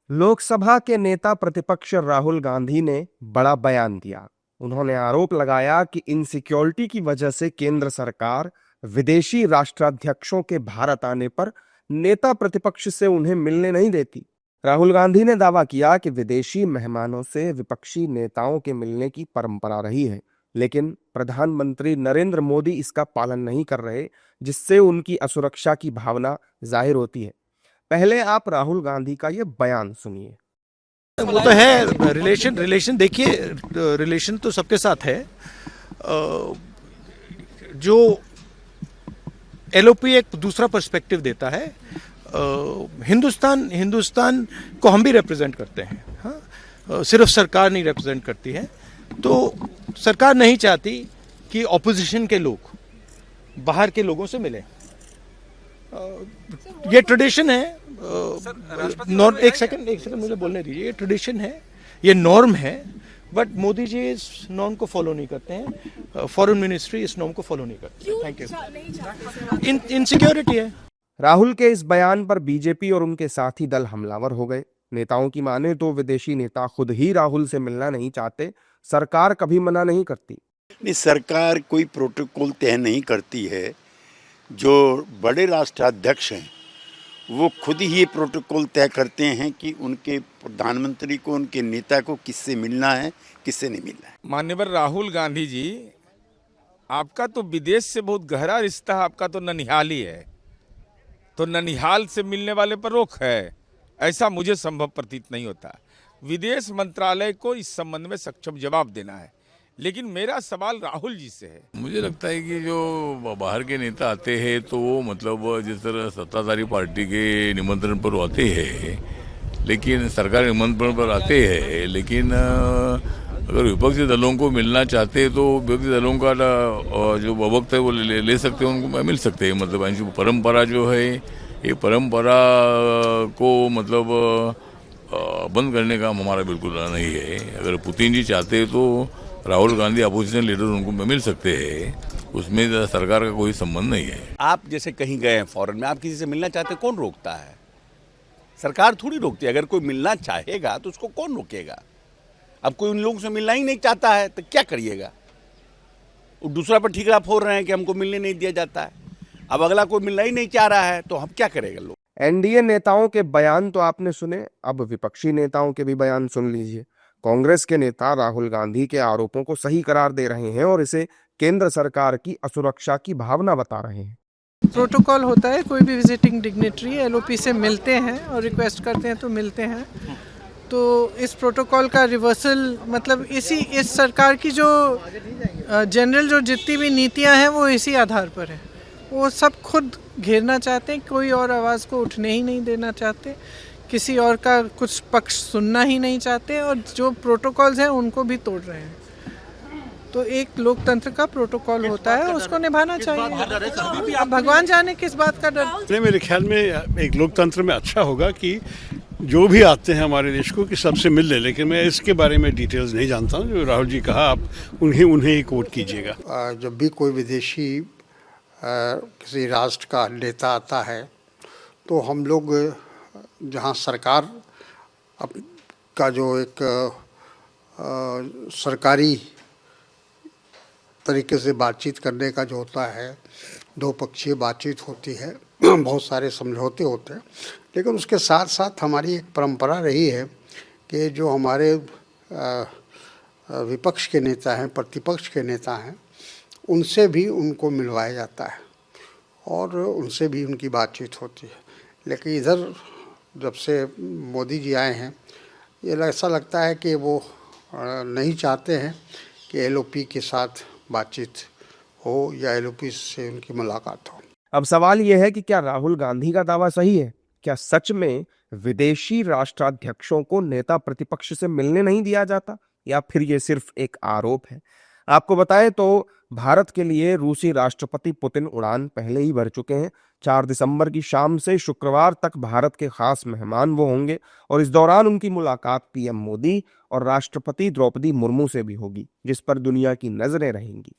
लोकसभा के नेता प्रतिपक्ष राहुल गांधी ने बड़ा बयान दिया। उन्होंने आरोप लगाया कि इनसिक्योरिटी की वजह से केंद्र सरकार विदेशी राष्ट्राध्यक्षों के भारत आने पर नेता प्रतिपक्ष से उन्हें मिलने नहीं देती। राहुल गांधी ने दावा किया कि विदेशी मेहमानों से विपक्षी नेताओं के मिलने की परंपरा रही है, लेकिन प्रधानमंत्री नरेंद्र मोदी इसका पालन नहीं कर रहे, जिससे उनकी असुरक्षा की भावना जाहिर होती है। पहले आप राहुल गांधी का ये बयान सुनिए। वो तो है रिलेशन देखिए, रिलेशन तो सबके साथ है। जो एलओपी एक दूसरा पर्सपेक्टिव देता है। हिंदुस्तान को हम भी रिप्रेजेंट करते हैं, हाँ? सिर्फ सरकार नहीं रिप्रेजेंट करती है। तो सरकार नहीं चाहती कि ऑपोजिशन के लोग बाहर के लोगों से मिलें। ये ट्रेडिशन है। एक सेकंड मुझे बोलने दीजिए। ये ट्रेडिशन है, ये नॉर्म है, बट मोदी जी इस नॉर्म को फॉलो नहीं करते हैं। फॉरेन मिनिस्ट्री इस नॉर्म को फॉलो नहीं करती है। Thank you. इनसिक्योरिटी है। राहुल के इस बयान पर बीजेपी और उनके साथी दल हमलावर हो गए। नेताओं की माने तो विदेशी नेता खुद ही राहुल से मिलना नहीं चाहते, सरकार कभी मना नहीं करती। नहीं, सरकार कोई प्रोटोकॉल तय नहीं करती है। जो बड़े राष्ट्राध्यक्ष हैं वो खुद ही ये प्रोटोकॉल तय करते हैं कि उनके प्रधानमंत्री को, उनके नेता को किससे मिलना है, किससे नहीं मिलना है। माननीय राहुल गांधी जी, आपका तो विदेश से बहुत गहरा रिश्ता है, आपका तो ननिहाल ही है, तो ननिहाल से मिलने वाले पर रोक है, ऐसा मुझे संभव प्रतीत नहीं होता। विदेश मंत्रालय को इस संबंध में सक्षम जवाब देना है, लेकिन मेरा सवाल राहुल जी से है। मुझे लगता है कि जो बाहर के नेता आते हैं तो वो मतलब जिस तरह सत्ताधारी पार्टी के निमंत्रण पर आते हैं, लेकिन सरकारी निमंत्रण पर आते हैं, लेकिन अगर विपक्षी दलों को मिलना चाहते हैं तो विपक्षी दलों का जो वक्त है वो ले सकते हैं, उनको मिल सकते हैं। मतलब ऐसी परंपरा जो है, ये परंपरा को मतलब बंद करने का हमारा बिल्कुल नहीं है। अगर पुतिन जी चाहते हैं तो राहुल गांधी अपोजिशन लीडर उनको मिल सकते हैं, उसमें सरकार का कोई संबंध नहीं है। आप जैसे कहीं गए हैं फॉरेन में, आप किसी से मिलना चाहते हैं, कौन रोकता है? सरकार थोड़ी रोकती है। अगर कोई मिलना चाहेगा तो उसको कौन रोकेगा? अब कोई उन लोगों से मिलना ही नहीं चाहता है तो क्या करिएगा? दूसरा पर ठीकरा फोड़ रहे हैं कि हमको मिलने नहीं दिया जाता है। अब अगला कोई मिलना ही नहीं चाह रहा है तो हम क्या करेगा लोग? एनडीए नेताओं के बयान तो आपने सुने, अब विपक्षी नेताओं के भी बयान सुन लीजिए। कांग्रेस के नेता राहुल गांधी के आरोपों को सही करार दे रहे हैं और इसे केंद्र सरकार की असुरक्षा की भावना बता रहे हैं। प्रोटोकॉल होता है, कोई भी विजिटिंग डिग्नेटरी एलओपी से मिलते हैं और रिक्वेस्ट करते हैं तो मिलते हैं। तो इस प्रोटोकॉल का रिवर्सल मतलब इस सरकार की जो जनरल जो जितनी भी नीतियां हैं वो इसी आधार पर है। वो सब खुद घेरना चाहते हैं, कोई और आवाज़ को उठने ही नहीं देना चाहते, किसी और का कुछ पक्ष सुनना ही नहीं चाहते, और जो प्रोटोकॉल्स हैं उनको भी तोड़ रहे हैं। तो एक लोकतंत्र का प्रोटोकॉल होता है, उसको निभाना चाहिए। अब भगवान जाने किस बात का डर। मेरे ख्याल में एक लोकतंत्र में अच्छा होगा कि जो भी आते हैं हमारे देश को कि सबसे मिल ले, लेकिन मैं इसके बारे में डिटेल्स नहीं जानता हूँ। जो राहुल जी कहा आप उन्हें ही कोट कीजिएगा। जब भी कोई विदेशी किसी राष्ट्र का नेता आता है तो हम लोग जहाँ सरकार का जो एक सरकारी तरीके से बातचीत करने का जो होता है, दो पक्षीय बातचीत होती है, बहुत सारे समझौते होते हैं, लेकिन उसके साथ साथ हमारी एक परंपरा रही है कि जो हमारे विपक्ष के नेता हैं, प्रतिपक्ष के नेता हैं, उनसे भी उनको मिलवाया जाता है और उनसे भी उनकी बातचीत होती है। लेकिन इधर जब से मोदी जी आए हैं, ये ऐसा लगता है कि वो नहीं चाहते हैं कि एलओपी के साथ बातचीत हो या एलओपी से उनकी मुलाकात हो। अब सवाल यह है कि क्या राहुल गांधी का दावा सही है? क्या सच में विदेशी राष्ट्राध्यक्षों को नेता प्रतिपक्ष से मिलने नहीं दिया जाता, या फिर ये सिर्फ एक आरोप है? आपको बताएं तो भारत के लिए रूसी राष्ट्रपति पुतिन उड़ान पहले ही भर चुके हैं। 4 दिसंबर की शाम से शुक्रवार तक भारत के खास मेहमान वो होंगे और इस दौरान उनकी मुलाकात पीएम मोदी और राष्ट्रपति द्रौपदी मुर्मू से भी होगी, जिस पर दुनिया की नजरें रहेंगी।